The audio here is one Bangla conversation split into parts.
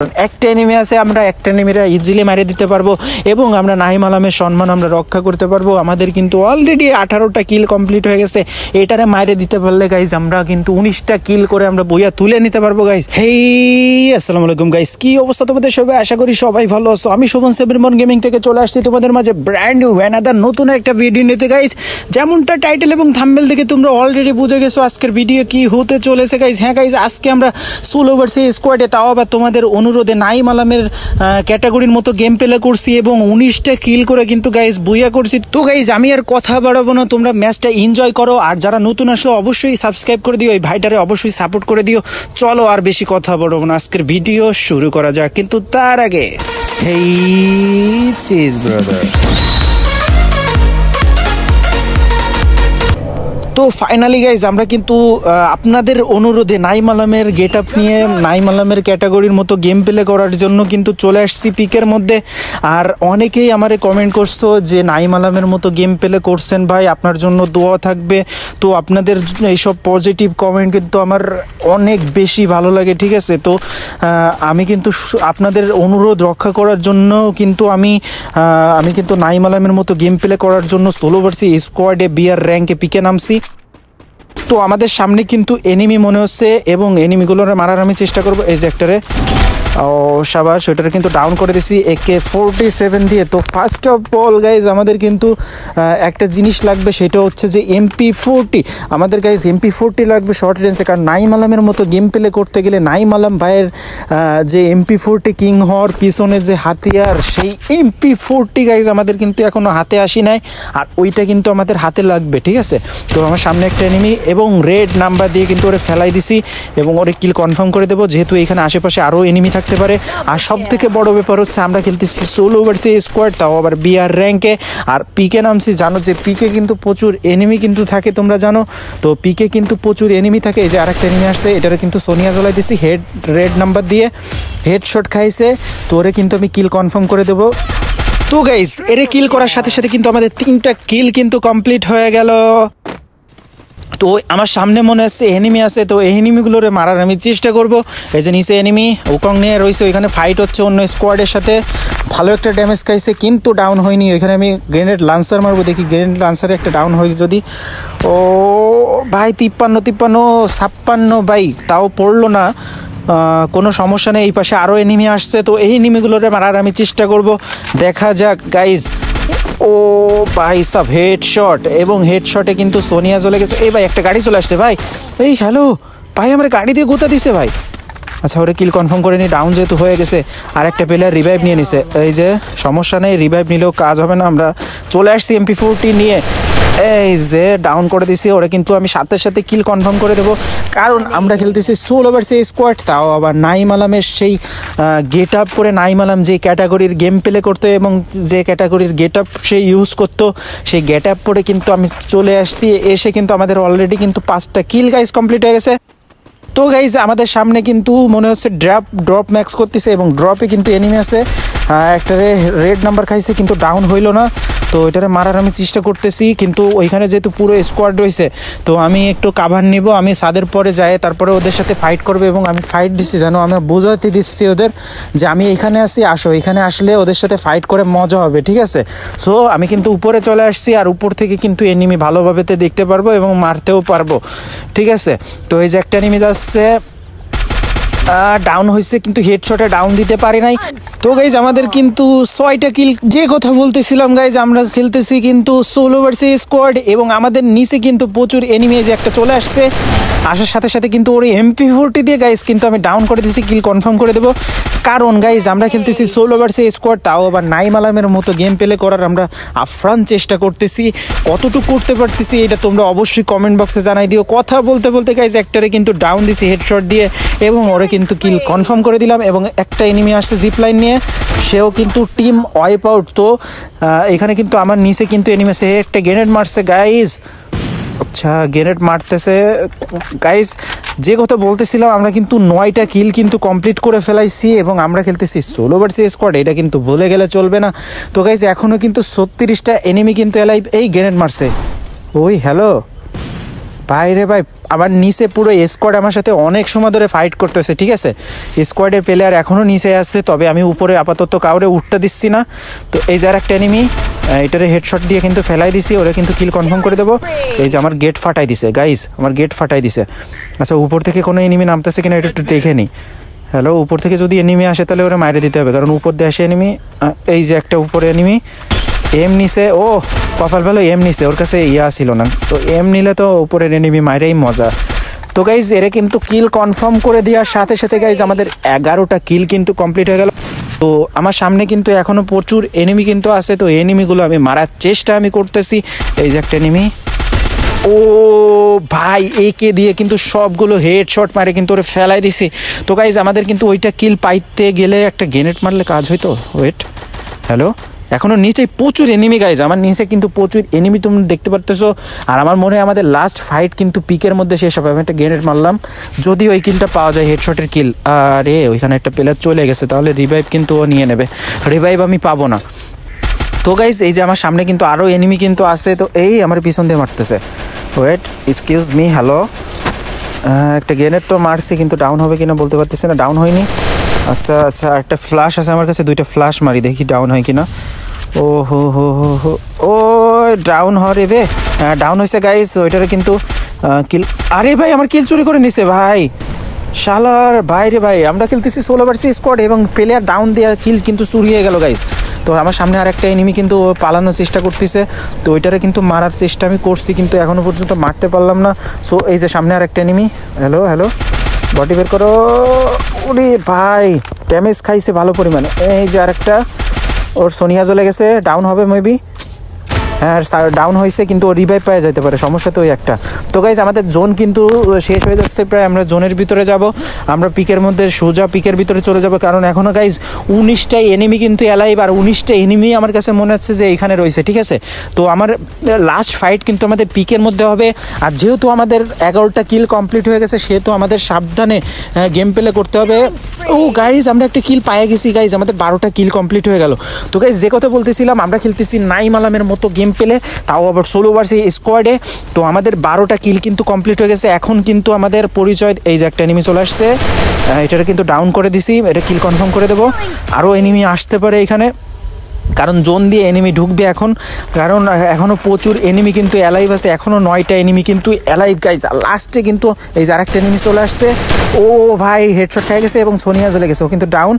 একটা এনিমি আছে, আমরা একটা এনিমিরা ইজিলি মারিয়ে দিতে পারবো এবং আমরা নাইম আলমের সম্মান আমরা রক্ষা করতে পারবো। আমাদের কিন্তু অলরেডি 18টা কিল কমপ্লিট হয়ে গেছে। এটারে মারিয়ে দিতে পারলে গাইজ আমরা কিন্তু 19টা কিল করে আমরা বইয়া তুলে নিতে পারবো গাইজ। হেই আসসালামু আলাইকুম গাইজ, কি অবস্থা তোমাদের সবাই? আশা করি সবাই ভালো আছো। আমি শোভন সেভেন গেমিং থেকে চলে আসছি তোমাদের মাঝে ব্র্যান্ড নিউ অ্যানাদার নতুন একটা ভিডিও নিতে গাইজ। যেমনটা টাইটেল এবং থাম্বনেল থেকে তোমরা অলরেডি বুঝে গেছো আজকের ভিডিও কি হতে চলেছে গাইজ। হ্যাঁ গাইজ, আজকে আমরা সোলো ভার্সেস স্কোয়াডে, তাও আবার তোমাদের অনুরোধে নাইম আলমের ক্যাটাগরির মতো গেম প্লে করছি এবং 19টা কিল করে কিন্তু গাইজ বুইয়া করছি। তো গাইজ আমি আর কথা বাড়াবো না, তোমরা ম্যাচটা এনজয় করো। আর যারা নতুন আসো অবশ্যই সাবস্ক্রাইব করে দিও, এই ভাইটারে অবশ্যই সাপোর্ট করে দিও। চলো আর বেশি কথা বাড়াবো না, আজকের ভিডিও শুরু করা যাক। কিন্তু তার আগে হেই চিজ ব্রাদার, তো ফাইনালি গাইজ আমরা কিন্তু আপনাদের অনুরোধে নাইম আলমের গেট আপ নিয়ে নাইম আলমের ক্যাটাগরির মতো গেম প্লে করার জন্য কিন্তু চলে আসছি পিকের মধ্যে। আর অনেকেই আমারে কমেন্ট করছো যে নাইম আলমের মতো গেম প্লে করছেন ভাই, আপনার জন্য দোয়া থাকবে। তো আপনাদের এইসব পজিটিভ কমেন্ট কিন্তু আমার অনেক বেশি ভালো লাগে, ঠিক আছে। তো আমি কিন্তু আপনাদের অনুরোধ রক্ষা করার জন্য কিন্তু আমি কিন্তু নাইম আলমের মতো গেম প্লে করার জন্য সোলো ভার্সেস স্কোয়াডে বিআর র্যাঙ্কে পিকে নামছি। তো আমাদের সামনে কিন্তু এনিমি মনে হচ্ছে এবং এনিমিগুলোর মারার আমি চেষ্টা করবো। এই যে একটারে সাবাস, ওইটারে কিন্তু ডাউন করে দিছি AK-47 দিয়ে। তো ফার্স্ট অফ অল গাইজ আমাদের কিন্তু একটা জিনিস লাগবে, সেটা হচ্ছে যে MP40। আমাদের গাইজ MP40 লাগবে শর্ট রেঞ্জে, কারণ নাইম আলমের মতো গেম প্লে করতে গেলে নাইম আলম ভাইয়ের যে MP40 কিং হওয়ার পিছনে যে হাতিয়ার, সেই MP40 গাইজ আমাদের কিন্তু এখনও হাতে আসি নাই, আর ওইটা কিন্তু আমাদের হাতে লাগবে, ঠিক আছে। তো আমার সামনে একটা এনিমি এবং রেড নাম্বার দিয়ে কিন্তু ওরে ফেলাই দিছি এবং ওরে কিল কনফার্ম করে দেবো, যেহেতু এখানে আশেপাশে আরও এনিমি থাকতে পারে। আর সব থেকে বড় ব্যাপার হচ্ছে আমরা খেলতেছি সোলো ভার্সেস স্কোয়াড, তাও আবার বিআর র্যাঙ্কে। আর পিকে নামছি, জানো যে পিকে কিন্তু প্রচুর এনিমি কিন্তু থাকে, তোমরা জানো। তো পিকে কিন্তু প্রচুর এনিমি থাকে। এই যে আরেকটা এনিমি আসছে, এটারে কিন্তু সোনিয়া জ্বলাই দিছি রেড নাম্বার দিয়ে, হেডশট খাইছে। তো ওরে কিন্তু আমি কিল কনফার্ম করে দেবো। তো গাইজ এরে কিল করার সাথে সাথে কিন্তু আমাদের 3টা কিল কিন্তু কমপ্লিট হয়ে গেল। তো আমার সামনে মনে হচ্ছে এনিমি আছে, তো এই এনিমিগুলোরে মারার আমি চেষ্টা করব। এই যে নিচে এনিমি উকং নিয়ে রয়েছে, ওইখানে ফাইট হচ্ছে অন্য স্কোয়াডের সাথে। ভালো একটা ড্যামেজ খাইছে কিন্তু ডাউন হয়নি। ওইখানে আমি গ্রেনেড লান্সার মারবো, দেখি গ্রেনেড লান্সারে একটা ডাউন হয়েছে যদি। ও ভাই 53 ভাই, তাও পড়লো না, কোনো সমস্যা নেই। এই পাশে আরও এনিমি আসছে, তো এই এনিমিগুলোরে মারার আমি চেষ্টা করব। দেখা যাক গাইজ। ও ভাই সব হেডশট, এবং হেডশটে কিন্তু সোনিয়া চলে গেছে। এই ভাই একটা গাড়ি চলে আসছে ভাই। এই হ্যালো ভাই, আমার গাড়ি দিয়ে গোতা দিছে ভাই। আচ্ছা ওরে কিল কনফার্ম করে নি, ডাউন যেহেতু হয়ে গেছে। আর একটা প্লেয়ার রিভাইভ নিয়ে নিছে। এই যে সমস্যা নেই, রিভাইভ নিলেও কাজ হবে না, আমরা চলে আসছি MP40 নিয়ে। এই যে ডাউন করে দিছি ওরা, কিন্তু আমি সাথে সাথে কিল কনফার্ম করে দেবো, কারণ আমরা খেলতেছি সোলো ভার্সেস স্কোয়াড, তাও আবার নাইম আলমের সেই গেট আপ করে। নাইম আলম যে ক্যাটাগরির গেম প্লে করতো এবং যে ক্যাটাগরির গেট আপ সে ইউজ করতো, সেই গেট আপ পরে কিন্তু আমি চলে আসছি। এসে কিন্তু আমাদের অলরেডি কিন্তু 5টা কিল গাইজ কমপ্লিট হয়ে গেছে। তো গাইজ আমাদের সামনে কিন্তু মনে হচ্ছে ড্রপ ম্যাক্স করতেছে এবং ড্রপে কিন্তু এনিমি আছে। একটা রেড নাম্বার খাইছে কিন্তু ডাউন হইলো না। তো এটারে মারার আমি চেষ্টা করতেছি, কিন্তু ওইখানে যেহেতু পুরো স্কোয়াড রয়েছে, তো আমি একটু কাভার নিব। আমি ছাদের পরে যাই, তারপরে ওদের সাথে ফাইট করবে এবং আমি ফাইট দিচ্ছি জানো, আমি বোঝাতে দিচ্ছি ওদের যে আমি এখানে আসি, আসো এখানে আসলে ওদের সাথে ফাইট করে মজা হবে, ঠিক আছে। সো আমি কিন্তু উপরে চলে আসছি, আর উপর থেকে কিন্তু এনিমি ভালোভাবে দেখতে পারবো এবং মারতেও পারবো, ঠিক আছে। তো এই যে একটা এনিমি যাচ্ছে, ডাউন হয়েছে কিন্তু হেডশটে ডাউন দিতে পারি নাই। তো গাইজ আমাদের কিন্তু 6টা কিল। যে কথা বলতেছিলাম গাইজ, আমরা খেলতেছি কিন্তু সোলো ভার্সেস স্কোয়াড এবং আমাদের নিচে কিন্তু প্রচুর এনিমি। যে একটা চলে আসছে, আসার সাথে সাথে কিন্তু ওর MP40 দিয়ে গাইজ কিন্তু আমি ডাউন করে দিচ্ছি, কিল কনফার্ম করে দেবো। কারণ গাইজ আমরা খেলতেছি সোলো ভার্সেস স্কোয়াড, তাও আবার নাইম আলমের মতো গেম প্লে করার আমরা আফ্রান চেষ্টা করতেছি। কতটুকু করতে পারতেছি এটা তোমরা অবশ্যই কমেন্ট বক্সে জানাই দিও। কথা বলতে বলতে গাইজ একটারে কিন্তু ডাউন দিছি হেডশট দিয়ে এবং ওরে কিন্তু কিল কনফার্ম করে দিলাম। এবং একটা এনিমি আসছে জিপলাইন নিয়ে, সেও কিন্তু টিম ওয়াইপ আউট। তো এখানে কিন্তু আমার নিচে কিন্তু এনিমি আছে, একটা গ্রেনেড মারছে গাইজ। আচ্ছা গ্রেনেড মারতেছে গাইজ। যে কথা বলতেছিলাম, আমরা কিন্তু 9টা কিল কিন্তু কমপ্লিট করে ফেলাইছি এবং আমরা খেলতেছি সোলো ভার্সেস স্কোয়াড, এটা কিন্তু ভুলে গেলে চলবে না। তো গাইজ এখনও কিন্তু 36টা এনিমি কিন্তু এলাইভ। এই গ্রেনেড মারছে, ওই হ্যালো ভাই রে ভাই, আমার নিচে পুরো স্কোয়াড আমার সাথে অনেক সময় ধরে ফাইট করতেছে, ঠিক আছে। স্কোয়াডের প্লেয়ার এখনও নিচে আসছে, তবে আমি উপরে আপাতত কাউরে উঠতে দিচ্ছি না। তো এই যে আর একটা এনিমি, এটারে হেডশট দিয়ে কিন্তু ফেলাই দিছি, ওরা কিন্তু কিল কনফার্ম করে দেবো। এই যে আমার গেট ফাটাই দিছে গাইজ, আমার গেট ফাটাই দিছে। আচ্ছা উপর থেকে কোনো এনিমি নামতেছে কিনা এটা একটু দেখে নিই। হ্যালো, উপর থেকে যদি এনিমি আসে তাহলে ওরা মাইরে দিতে হবে, কারণ উপর দিয়ে আসে এনিমি। এই যে একটা উপরে এনিমি এম নিছে, ও কপাল ভালো এম নিছে, ওর কাছে ইয়া ছিল না। তো এম নিলে তো উপরের এনিমি মাইরেই মজা। তো গাইজ এরা কিন্তু কিল কনফার্ম করে দেওয়ার সাথে সাথে গাইজ আমাদের 11টা কিল কিন্তু কমপ্লিট হয়ে গেল। তো আমার সামনে কিন্তু এখনও প্রচুর এনিমি কিন্তু আছে, তো এনিমিগুলো আমি মারার চেষ্টা আমি করতেছি। এই যে একটা এনিমি, ও ভাই একে দিয়ে কিন্তু সবগুলো হেডশট মারে কিন্তু ওরে ফেলাই দিছি। তো গাইজ আমাদের কিন্তু ওইটা কিল পাইতে গেলে একটা গ্রেনেড মারলে কাজ হইতো। ওয়েট, হ্যালো, এখনো নিচে প্রচুর এনিমি গাইজ, আমার নিচে কিন্তু প্রচুর এনিমি তুমি দেখতে পারতেছো। আর আমার মনে হয় আমাদের লাস্ট ফাইট কিন্তু পিকের মধ্যে শেষ হবে। আমি একটা গ্রেনেড মারলাম, যদি ওই কিলটা পাওয়া যায় হেডশটের কিল। আরে ওইখানে একটা প্লেয়ার চলে গেছে, তাহলে রিভাইভ কিন্তু ও নিয়ে নেবে, রিভাইভ আমি পাবো না। তো গাইজ এই যে আমার সামনে কিন্তু আরও এনিমি কিন্তু আছে, তো এই আমার পিছন দিয়ে মারতেছে। ওয়েট, এক্সকিউজ মি, হ্যালো, একটা গ্রেনেড তো মারছি, কিন্তু ডাউন হবে কিনা বলতে পারতেছি না, ডাউন হয়নি। আচ্ছা আচ্ছা, একটা ফ্ল্যাশ আছে আমার কাছে, 2টা ফ্ল্যাশ মারি দেখি ডাউন হয় কিনা। ও হো হো হো হো, ও ডাউন হরে বে, ডাউন হয়েছে গাইজ। ওইটারে কিন্তু কিল, আরে ভাই আমার কিল চুরি করে নিছে ভাই, শালার ভাই রে ভাই। আমরা খেলতেছি 16 ভার্সেস স্কোয়াড এবং প্লেয়ার ডাউন দেওয়া কিল কিন্তু চুরি হয়ে গেল গাইজ। তো আমার সামনে আর একটা এনিমি কিন্তু পালানোর চেষ্টা করতেছে, তো ওইটারে কিন্তু মারার চেষ্টা আমি করছি, কিন্তু এখনও পর্যন্ত মারতে পারলাম না। সো এই যে সামনে আর একটা এনিমি, হ্যালো হ্যালো, বডি বের করো। ওরে ভাই ড্যামেজ খাইছে ভালো পরিমাণে। এই যে আর একটা, ওর সোনিয়া চলে গেছে, ডাউন হবে মেবি, হ্যাঁ ডাউন হয়েছে, কিন্তু ও রিভাইভ পাওয়া যেতে পারে, সমস্যা তো ওই একটা। তো গাইজ আমাদের জোন কিন্তু শেষ হয়ে যাচ্ছে প্রায়, আমরা জোনের ভিতরে যাব, আমরা পিকের মধ্যে সোজা পিকের ভিতরে চলে যাব, কারণ এখনও গাইজ 19টা এনিমি কিন্তু অ্যালাইভ, আর 19টা এনিমি আমার কাছে মনে হচ্ছে যে এখানে রয়েছে, ঠিক আছে। তো আমার লাস্ট ফাইট কিন্তু আমাদের পিকের মধ্যে হবে, আর যেহেতু আমাদের 11টা কিল কমপ্লিট হয়ে গেছে, সেহেতু আমাদের সাবধানে গেম প্লে করতে হবে। ও গাইজ আমরা একটা কিল পায়ে গেছি গাইজ, আমাদের 12টা কিল কমপ্লিট হয়ে গেল। তো গাইজ যে কথা বলতেছিলাম, আমরা খেলতেছি নাইম আলমের মতো গেম পেলে, তাও আবার 16 ভার্সেস স্কোয়াডে। তো আমাদের 12টা কিল কিন্তু কমপ্লিট হয়ে গেছে। এখন কিন্তু আমাদের পরিচয়, এই যে একটা এনিমি চলে আসছে, এটা কিন্তু ডাউন করে দিছি, এটা কিল কনফার্ম করে দেবো। আরও এনিমি আসতে পারে এখানে, কারণ জোন দিয়ে এনিমি ঢুকবে এখন, কারণ এখনও প্রচুর এনিমি কিন্তু অ্যালাইভ আছে, এখনও 9টা এনিমি কিন্তু অ্যালাইভ গাইজ। লাস্টে কিন্তু এই যে আরেকটা এনিমি চলে আসছে, ও ভাই হেডশট খেয়ে গেছে এবং সোনিয়া চলে গেছে, ও কিন্তু ডাউন,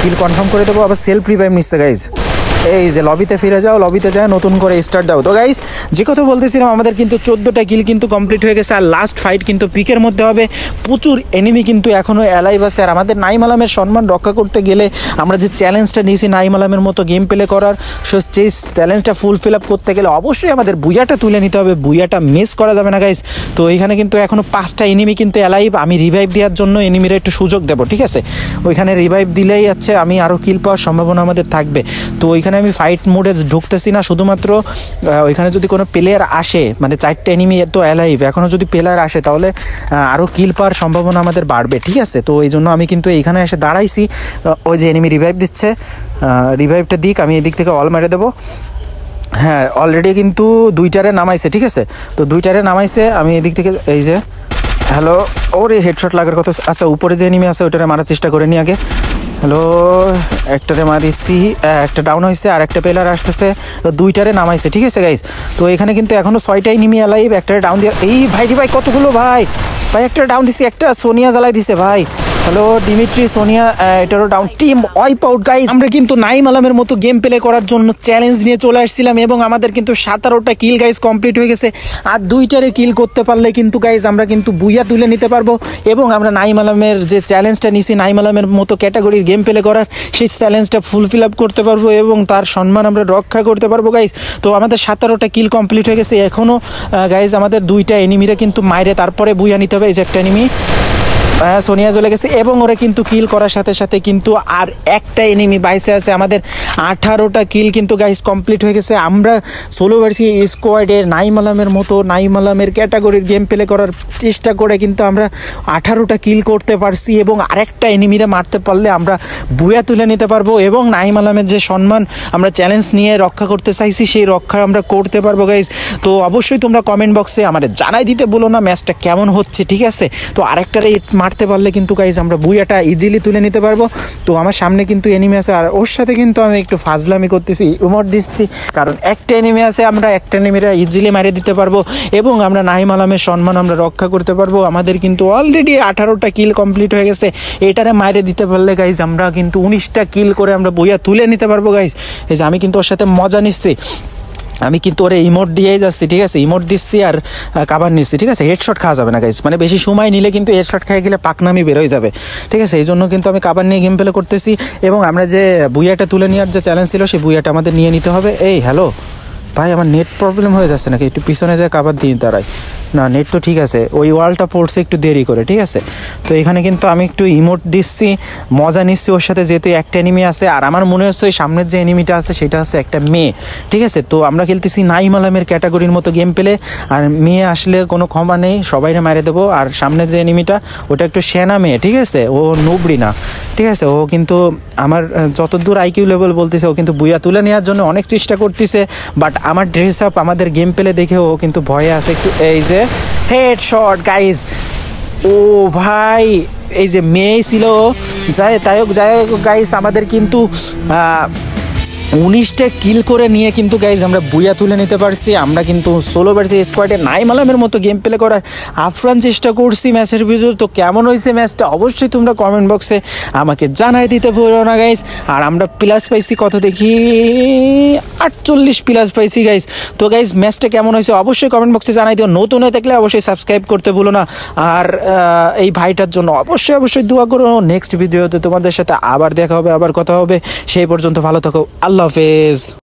কিল কনফার্ম করে দেবো। আবার সেলফ রিভাইভ নিচ্ছে গাইজ। এই যে লবিতে ফিরে যাও, লবিতে যায় নতুন করে স্টার্ট দাও। তো গাইজ যে কথা বলতেছিলাম, আমাদের কিন্তু 14টা কিল কিন্তু কমপ্লিট হয়ে গেছে, আর লাস্ট ফাইট কিন্তু পিকের মধ্যে হবে। প্রচুর এনিমি কিন্তু এখনও অ্যালাইভ আছে, আর আমাদের নাইম আলমের সম্মান রক্ষা করতে গেলে আমরা যে চ্যালেঞ্জটা নিয়েছি নাইম আলমের মতো গেম প্লে করার, সেই চ্যালেঞ্জটা ফুলফিল আপ করতে গেলে অবশ্যই আমাদের বুইয়াটা তুলে নিতে হবে, বুইয়াটা মিস করা যাবে না গাইজ। তো এখানে কিন্তু এখনও 5টা এনিমি কিন্তু অ্যালাইভ, আমি রিভাইভ দেওয়ার জন্য এনিমিরা একটু সুযোগ দেবো, ঠিক আছে। ওইখানে রিভাইভ দিলেই আছে আমি আরও কিল পাওয়ার সম্ভাবনা আমাদের থাকবে। তো ওইখানে আমি ফাইট মোডে ঢুকতেছি না, শুধুমাত্র ওইখানে যদি কোনো প্লেয়ার আসে, মানে 4টা এনিমি তো অ্যালাইভ, এখনও যদি প্লেয়ার আসে তাহলে আরও কিল পাওয়ার সম্ভাবনা আমাদের বাড়বে, ঠিক আছে। তো এই জন্য আমি কিন্তু এইখানে এসে দাঁড়াইছি, ওই যে এনিমি রিভাইভ দিচ্ছে, রিভাইভটা দিক, আমি এদিক থেকে অল মেরে দেবো। হ্যাঁ অলরেডি কিন্তু 2টারে নামাইছে, ঠিক আছে। তো 2টারে নামাইছে, আমি এদিক থেকে এই যে, হ্যালো, ওরে হেডশট লাগার কথা। আচ্ছা উপরে যে এনিমি আছে ওইটারে মারার চেষ্টা করে নি আগে। হ্যালো, একটারে মারিছি, একটা ডাউন হয়েছে, আর একটা প্লেয়ার আসতেছে, 2টারে নামাইছে, ঠিক আছে গাইজ। তো এখানে কিন্তু এখনও 6টাই এনিমি অ্যালাইভ, একটারে ডাউন দিয়ে, এই ভাই রে ভাই কতগুলো ভাই, ভাই একটা ডাউন দিছি, একটা সোনিয়া জ্বালাই দিছে ভাই। হ্যালো ডিমিট্রি, সোনিয়া, এটারও down, team wipe out guys. আমরা কিন্তু নাইম আলমের মতো গেম প্লে করার জন্য চ্যালেঞ্জ নিয়ে চলে আসছিলাম, এবং আমাদের কিন্তু 17টা কিল গাইজ কমপ্লিট হয়ে গেছে, আর 2টারে কিল করতে পারলে কিন্তু গাইজ আমরা কিন্তু বুইয়া তুলে নিতে পারবো, এবং আমরা নাইম আলমের যে চ্যালেঞ্জটা নিছি নাইম আলমের মতো ক্যাটাগরির গেম প্লে করার, সেই চ্যালেঞ্জটা ফুলফিল আপ করতে পারবো, এবং তার সম্মান আমরা রক্ষা করতে পারবো গাইজ। তো আমাদের 17টা কিল কমপ্লিট হয়ে গেছে, এখনও গাইজ আমাদের 2টা এনিমিরা কিন্তু মাইরে তারপরে বুইয়া নিতে হবে। এই যে একটা এনিমি, সোনিয়া চলে গেছে এবং ওরা কিন্তু কিল করার সাথে সাথে কিন্তু আর একটা এনিমি বাইসে আছে। আমাদের 18টা কিল কিন্তু গাইস কমপ্লিট হয়ে গেছে। আমরা সোলো ভার্সেস স্কোয়াডে নাইম আলমের মতো নাইম আলমের ক্যাটাগরির গেম প্লে করার চেষ্টা করে কিন্তু আমরা 18টা কিল করতে পারছি এবং আরেকটা এনিমিরে মারতে পারলে আমরা বুয়া তুলে নিতে পারবো এবং নাইম আলমের যে সম্মান আমরা চ্যালেঞ্জ নিয়ে রক্ষা করতে চাইছি সেই রক্ষা আমরা করতে পারবো গাইস। তো অবশ্যই তোমরা কমেন্ট বক্সে আমাদের জানাই দিতে বলো না ম্যাচটা কেমন হচ্ছে, ঠিক আছে? তো আরেকটারে মারতে পারলে কিন্তু গাইস আমরা বুয়াটা ইজিলি তুলে নিতে পারবো। তো আমার সামনে কিন্তু এনিমি আছে আর ওর সাথে কিন্তু আমি একটু ফাজলামি করতেছি, ইমোট দিচ্ছি, কারণ একটা এনিমি আছে, আমরা একটা এনিমিরা ইজিলি মারে দিতে পারবো এবং আমরা নাইম আলমের সম্মান আমরা রক্ষা করতে পারবো। আমাদের কিন্তু অলরেডি 18টা কিল কমপ্লিট হয়ে গেছে। এটারে মারে দিতে পারলে গাইস আমরা কিন্তু 19টা কিল করে আমরা বুয়া তুলে নিতে পারবো গাইস। এই যে আমি কিন্তু ওর সাথে মজা নিচ্ছি, আমি কিন্তু ওরে ইমোট দিয়েই যাচ্ছি, ঠিক আছে? ইমোট দিচ্ছি আর কাভার নিচ্ছি, ঠিক আছে? হেডশট খাওয়া যাবে না গাইস, মানে বেশি সময় নিলে কিন্তু হেডশট খেয়ে গেলে পাকনামি বেরোয় যাবে, ঠিক আছে? এই জন্য কিন্তু আমি কাভার নিয়ে গেম প্লে করতেছি এবং আমরা যে বুয়াটা তুলে নেওয়ার যে চ্যালেঞ্জ ছিল সেই বুয়াটা আমাদের নিয়ে নিতে হবে। এই হ্যালো ভাই, আমার নেট প্রবলেম হয়ে যাচ্ছে নাকি? একটু পিছনে যায় কাভার দিয়ে দাঁড়াই। না, নেট তো ঠিক আছে, ওই ওয়ালটা পড়ছে একটু দেরি করে, ঠিক আছে? তো এখানে কিন্তু আমি একটু ইমোট দিচ্ছি, মজা নিচ্ছি ওর সাথে, যেহেতু একটা এনিমি আছে আর আমার মনে হচ্ছে ওই সামনের যে এনিমিটা আছে সেটা আছে একটা মেয়ে, ঠিক আছে? তো আমরা খেলতেছি নাইম আলমের ক্যাটাগরির মতো গেম পেলে, আর মেয়ে আসলে কোনো ক্ষমা নেই, সবাইকে মেরে দেবো। আর সামনের যে এনিমিটা ওটা একটু সেনা মেয়ে, ঠিক আছে? ও নুবড়ি না, ঠিক আছে? ও কিন্তু আমার যতদূর আইকিউ লেভেল বলতেছে ও কিন্তু বুয়া তুলে নেওয়ার জন্য অনেক চেষ্টা করতেছে, বাট আমার ড্রেস আপ আমাদের গেম পেলে দেখে ও কিন্তু ভয়ে আছে একটু। এই যে হেডশট গাইস, ও ভাই, এই যে মেয়ে ছিল, যাই হোক গাইস, আমাদের কিন্তু 19টা কিল করে নিয়ে কিন্তু গাইজ আমরা বুয়া তুলে নিতে পারছি। আমরা কিন্তু সোলো ভার্সেস স্কোয়াডে নাইম আলমের মতো গেম প্লে করার আপ্রাণ চেষ্টা করছি ম্যাচের ভিতর। তো কেমন হয়েছে ম্যাচটা অবশ্যই তোমরা কমেন্ট বক্সে আমাকে জানাই দিতে ভুলো না গাইজ। আর আমরা প্লাস পাইছি কত দেখি, 48 প্লাস পাইছি গাইজ। তো গাইজ ম্যাচটা কেমন হয়েছে অবশ্যই কমেন্ট বক্সে জানাই দিও। নতুন হয়ে থাকলে অবশ্যই সাবস্ক্রাইব করতে ভুলো না। আর এই ভাইটার জন্য অবশ্যই দোয়া করো। নেক্সট ভিডিওতে তোমাদের সাথে আবার দেখা হবে, আবার কথা হবে। সেই পর্যন্ত ভালো থাকো, আল্লাহ হাফেজ।